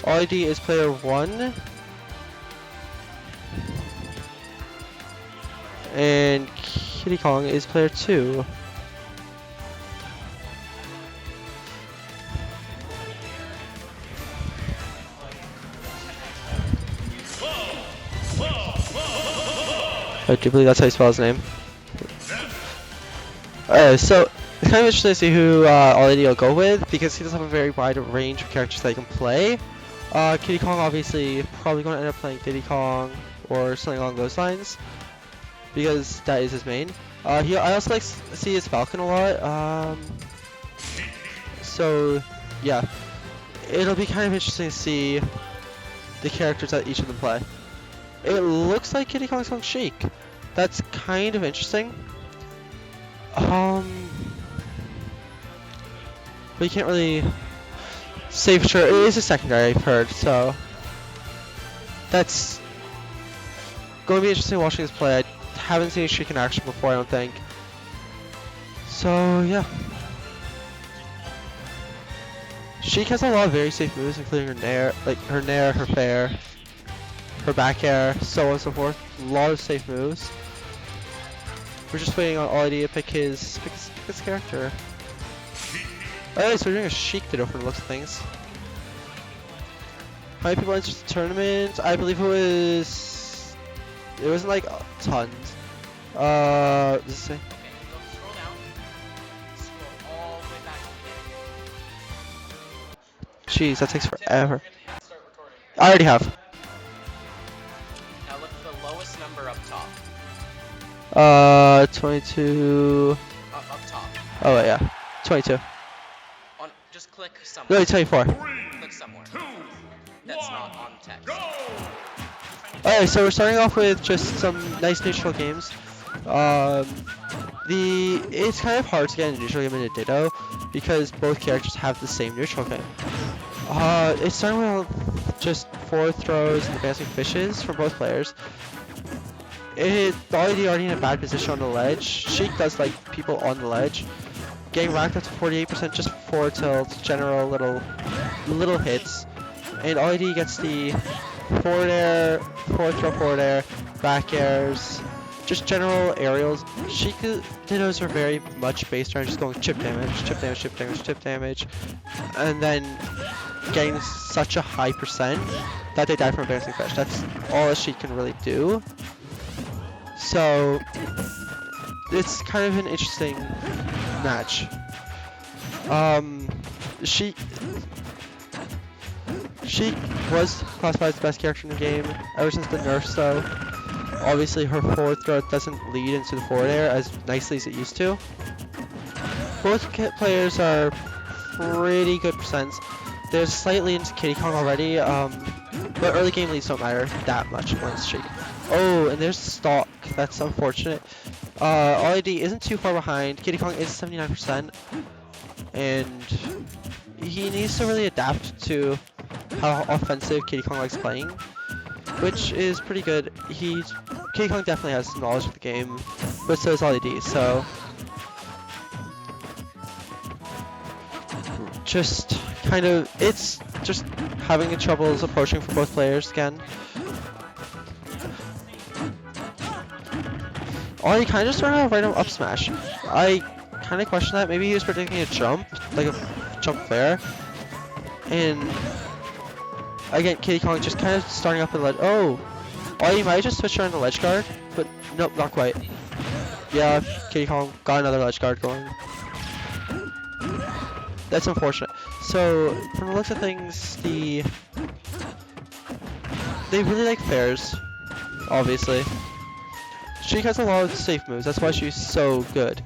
OllyD is player 1. And Kiddy Kong is player 2. I do believe that's how you spell his name. So it's kind of interesting to see who OllyD will go with, because he does have a very wide range of characters that he can play. Kiddy Kong obviously probably going to end up playing Diddy Kong or something along those lines, because that is his main. I also like to see his Falcon a lot. So yeah, it'll be kind of interesting to see the characters that each of them play. It looks like Kiddy Kong's going Shiek. That's kind of interesting. But you can't really say for sure. It is a secondary, I've heard, so that's going to be interesting watching this play. I haven't seen Shiek in action before, I don't think. So yeah, Shiek has a lot of very safe moves, including her nair, her fair, her back air, so on and so forth. A lot of safe moves. We're just waiting on OllyD to pick his character. Oh, so we're doing a Shiek Ditto from the looks of things. How many people entered the tournament? I believe it wasn't like tons. Does it say? Okay, scroll down. Scroll all the way back to the end. Jeez, that takes forever. Start recording. I already have. Now look at the lowest number up top. 22. Up top. Oh yeah, 22. Just click somewhere. No, 24. Click somewhere. That's not on text. Alright, so we're starting off with just some nice neutral games. It's kind of hard to get a neutral game in a Ditto because both characters have the same neutral game. It's starting with just 4 throws and advancing fishes from both players. OllyD already in a bad position on the ledge. Shiek does like people on the ledge. Getting racked up to 48%, just 4 tilts, general little hits. And OllyD gets the forward air, 4 throw forward air, back airs, just general aerials. Shiek Dittos are very much based on just going chip damage, chip damage, chip damage, chip damage, and then getting such a high percent that they die from advancing fish. That's all a Shiek can really do. So it's kind of an interesting match. Shiek was classified as the best character in the game ever since the nerfs, though. Obviously, her forward throw doesn't lead into the forward air as nicely as it used to. Both players are pretty good percents. There's slightly into Kiddy Kong already, but early game leads don't matter that much against Shiek. Oh, and there's the stock. That's unfortunate. OllyD isn't too far behind. Kiddy Kong is 79%, and he needs to really adapt to how offensive Kiddy Kong likes playing, which is pretty good. Kiddy Kong definitely has some knowledge of the game, but so does OllyD. So just kind of, it's just having troubles approaching for both players again. OllyD kind of just started out right on up smash. I kind of question that. Maybe he was predicting a jump, like a jump fair. And again, Kiddy Kong just kind of starting up with ledge. Oh, OllyD might just switch around the ledge guard, but nope, not quite. Yeah, Kiddy Kong got another ledge guard going. That's unfortunate. So from the looks of things, they really like fairs, obviously. Shiek has a lot of safe moves, that's why she's so good.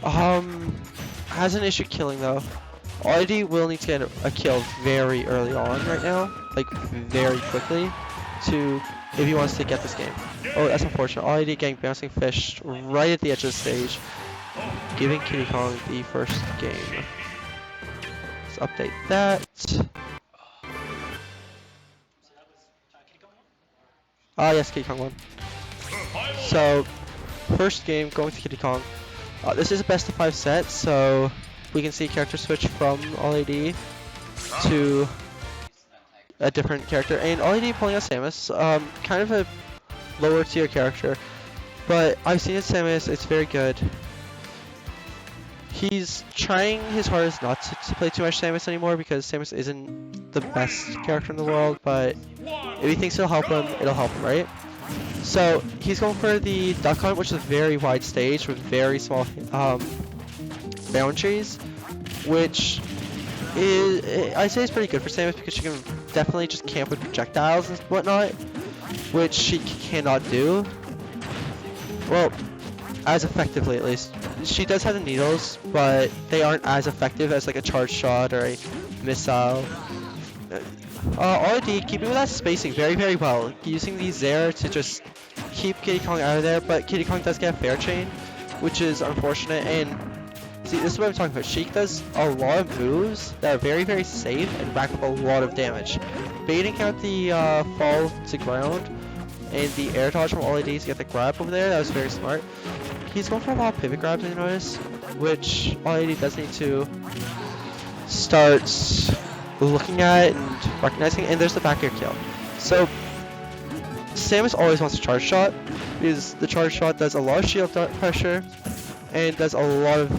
Has an issue killing though. OllyD will need to get a kill very early on right now, like very quickly, if he wants to get this game. Oh, that's unfortunate. OllyD getting bouncing fish right at the edge of the stage, giving Kiddy Kong the first game. Let's update that. Yes, Kiddy Kong won. So, first game going to Kiddy Kong. This is a best of 5 set, so we can see character switch from OllyD to a different character. And OllyD pulling out Samus, kind of a lower tier character, but I've seen it Samus, it's very good. He's trying his hardest not to play too much Samus anymore because Samus isn't the best character in the world, but if he thinks it'll help him, right? So he's going for the duck hunt, which is a very wide stage with very small boundaries, which is, I say is pretty good for Samus because she can definitely just camp with projectiles and whatnot, which she cannot do. Well, as effectively at least. She does have the needles, but they aren't as effective as like a charge shot or a missile. OllyD keeping with that spacing very well, using these there to just keep Kiddy Kong out of there, but Kiddy Kong does get a fair chain, which is unfortunate. And see, this is what I'm talking about. Shiek does a lot of moves that are very safe and rack up a lot of damage. Baiting out the fall to ground and the air dodge from OllyD to get the grab over there, that was very smart. He's going for a lot of pivot grabs, I notice, which OllyD does need to start looking at and recognizing, and there's the back air kill. So Samus always wants a charge shot because the charge shot does a lot of shield pressure and does a lot of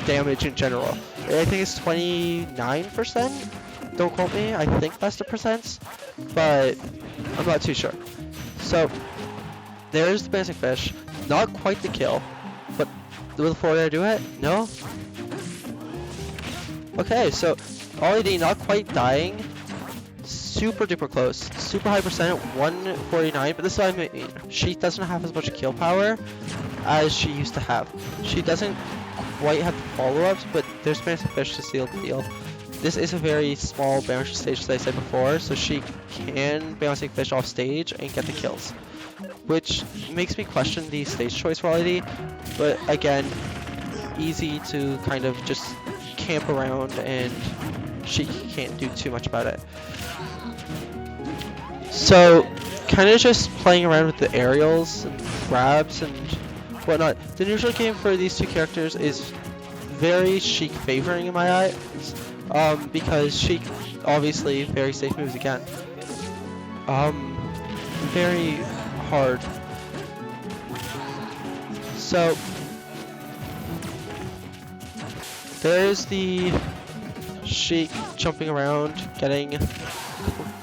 damage in general. I think it's 29%. Don't quote me. I think that's the percents, but I'm not too sure. So there's the basic fish. Not quite the kill, but will the forward air do it? No? Okay, so OllyD not quite dying. Super duper close. Super high percent, 149, but this is what I mean. She doesn't have as much kill power as she used to have. She doesn't quite have the follow-ups, but there's basic fish to seal the deal. This is a very small bounce stage, as I said before, so she can bouncing fish off stage and get the kills, which makes me question the stage choice for OllyD, but again, easy to kind of just camp around and she can't do too much about it. So, kind of just playing around with the aerials and grabs and whatnot. The neutral game for these two characters is very Shiek favoring in my eyes, because Shiek obviously very safe moves again. Very hard. So there's the Shiek jumping around, getting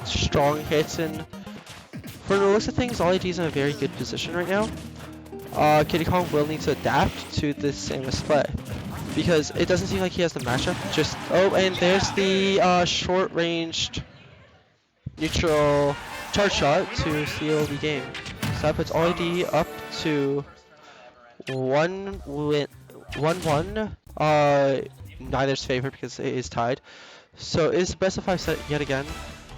strong hits, and for the looks of things, OllyD's in a very good position right now. Kiddy Kong will need to adapt to this Samus play because it doesn't seem like he has the matchup. Just and there's the short-ranged neutral charge shot to seal the game. So that puts OllyD up to 1-1. Neither's favorite because it is tied. So it's best of 5 set yet again.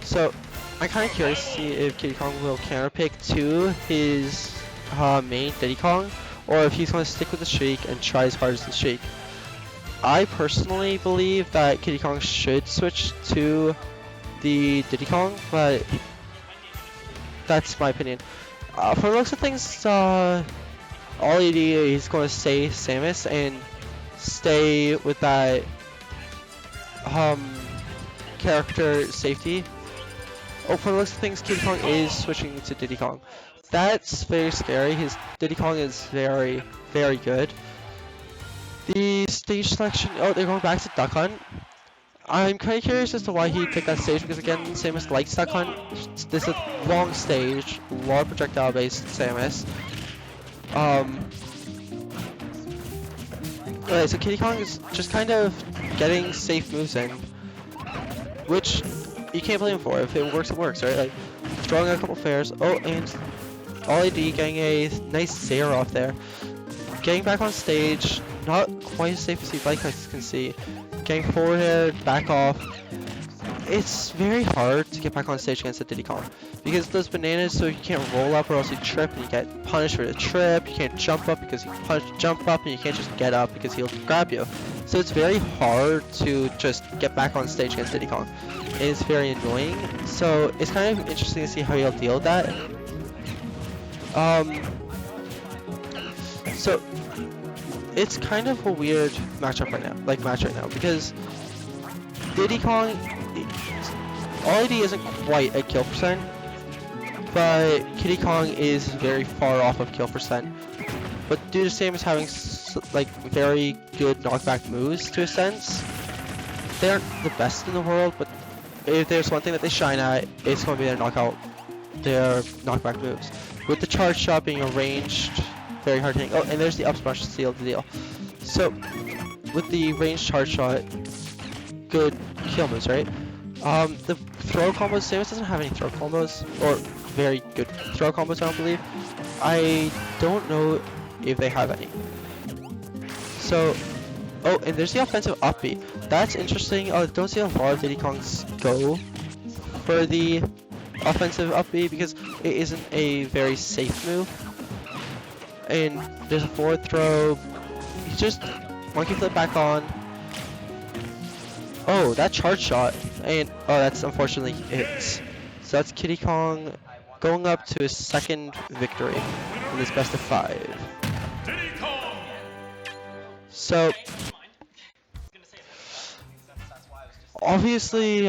So I'm kind of curious to see if Kiddy Kong will counterpick to his main Diddy Kong, or if he's going to stick with the Shiek and try as hard as the Shiek. I personally believe that Kiddy Kong should switch to the Diddy Kong, but that's my opinion. For the looks of things, OllyD is going to stay Samus and stay with that character safety. For the looks of things, Kiddy Kong is switching to Diddy Kong. That's very scary. His Diddy Kong is very good. The stage selection, they're going back to Duck Hunt. I'm kind of curious as to why he picked that stage because again, Samus likes Duck Hunt. This is a long stage, a lot of projectile based Samus. Okay, so Kiddy Kong is just kind of getting safe moves in, which you can't blame him for. If it works, right? Like throwing a couple fairs. And OllyD getting a nice Zero off there. Getting back on stage, not quite as safe as you'd like, as you can see. Getting forward air, back off. It's very hard to get back on stage against a Diddy Kong because those bananas, so you can't roll up or else you trip and you get punished for the trip. You can't jump up because you jump up, and you can't just get up because he'll grab you. So it's very hard to just get back on stage against Diddy Kong. It is very annoying. So it's kind of interesting to see how he'll deal with that. So it's kind of a weird match right now because Diddy Kong OllyD isn't quite at kill percent, but Kiddy Kong is very far off of kill percent. But due to Samus having like very good knockback moves to a sense, they aren't the best in the world, but if there's one thing that they shine at, it's going to be their knockback moves. With the charge shot being a ranged, very hard hitting. Oh, and there's the up smash to seal the deal. So, with the ranged charge shot, good kill moves, right? The throw combos, Samus doesn't have any throw combos, or very good throw combos, I don't believe. I don't know if they have any. So, oh, and there's the offensive up B. That's interesting. I don't see a lot of Diddy Kongs go for the offensive up B because it isn't a very safe move. And there's a forward throw. He just monkey flip back on. Oh, that charge shot. And oh, that's unfortunately hits. So that's Kiddy Kong going up to his second victory in this best of 5. So obviously,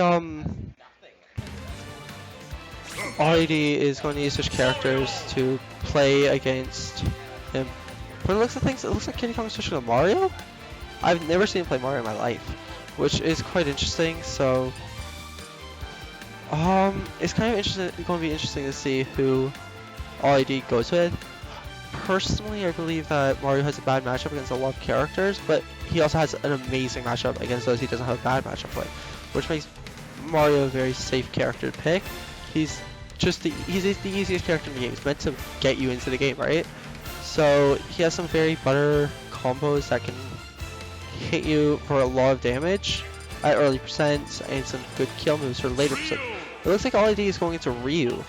OllyD is going to use such characters to play against him. From the looks of things, it looks like Kiddy Kong is switching to Mario. I've never seen him play Mario in my life, which is quite interesting. So, it's kind of going to be interesting to see who OllyD goes with. Personally, I believe that Mario has a bad matchup against a lot of characters, but he also has an amazing matchup against those he doesn't have a bad matchup with, which makes Mario a very safe character to pick. He's the easiest character in the game. He's meant to get you into the game, right? So he has some very butter combos that can hit you for a lot of damage at early percents and some good kill moves for later percent. It looks like OllyD is going into Ryu.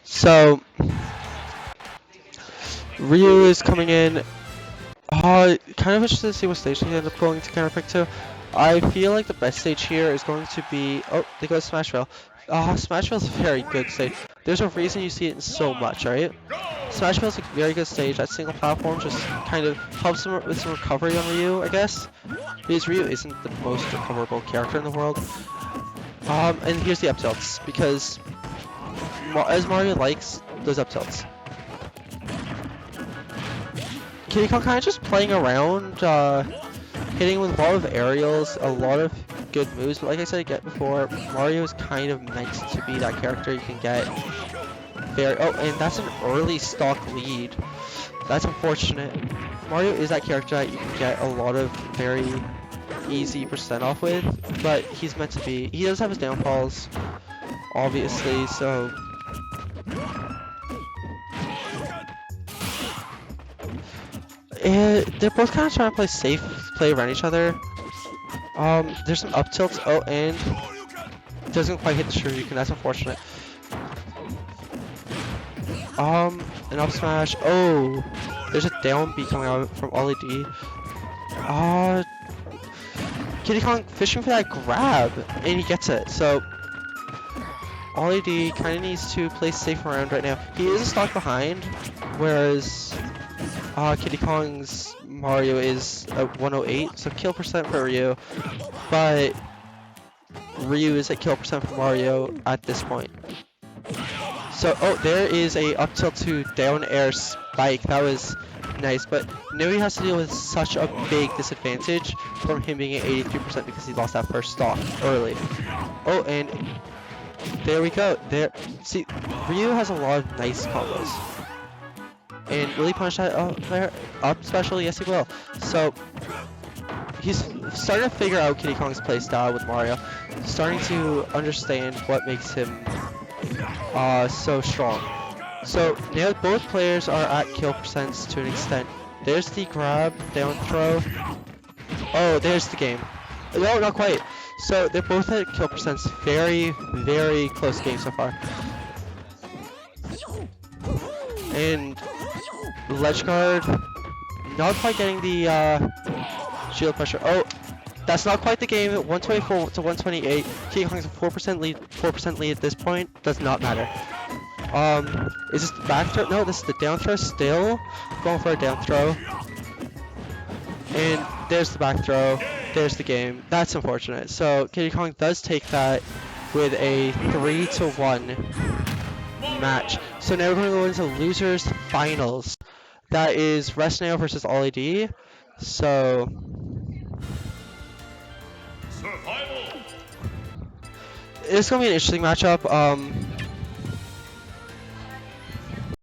So Ryu is coming in. Kind of interested to see what stage they end up going to counterpick to. I feel like the best stage here is going to be... Oh, they go to Smashville. Smashville is a very good stage. There's a reason you see it in so much, right? Smashville is a very good stage. That single platform just kind of helps them with some recovery on Ryu, I guess. Because Ryu isn't the most recoverable character in the world. And here's the up tilts, because as Mario likes those up tilts. Kiddy Kong kind of just playing around, hitting with a lot of aerials, a lot of good moves, but like I said before, Mario is kind of meant to be that character you can get very... Oh, and that's an early stock lead. That's unfortunate. Mario is that character that you can get a lot of very easy percent off with, but he's meant to be... He does have his downfalls, obviously, so... They're both kind of trying to play safe, play around each other. There's some up tilts. Oh, and doesn't quite hit the Shoryuken. That's unfortunate. An up smash. Oh, there's a down B coming out from OllyD. Kiddy Kong fishing for that grab, and he gets it. So OllyD kind of needs to play safe around right now. He is a stock behind, whereas Kiddy Kong's Mario is at 108, so kill percent for Ryu, but Ryu is at kill percent for Mario at this point. So, oh, there is a up tilt to down air spike. That was nice, but now he has to deal with such a big disadvantage from him being at 83% because he lost that first stock early. Oh, and there we go. There, see, Ryu has a lot of nice combos. And will he punish that up special? Yes, he will. So he's starting to figure out Kiddy Kong's playstyle with Mario, starting to understand what makes him so strong. So now both players are at kill percents to an extent. There's the grab, down throw. Oh, there's the game. No, not quite. So they're both at kill percents. Very, very close game so far. And ledge guard, not quite getting the shield pressure. Oh, that's not quite the game. 124 to 128. Kiddy Kong's a 4% lead at this point. Does not matter. Is this the back throw? No, this is the down throw. Still going for a down throw. And there's the back throw. there's the game. That's unfortunate. So Kiddy Kong does take that with a 3-1 match. So now we're going to go into losers finals. That is Resneo versus OllyD. So it's gonna be an interesting matchup.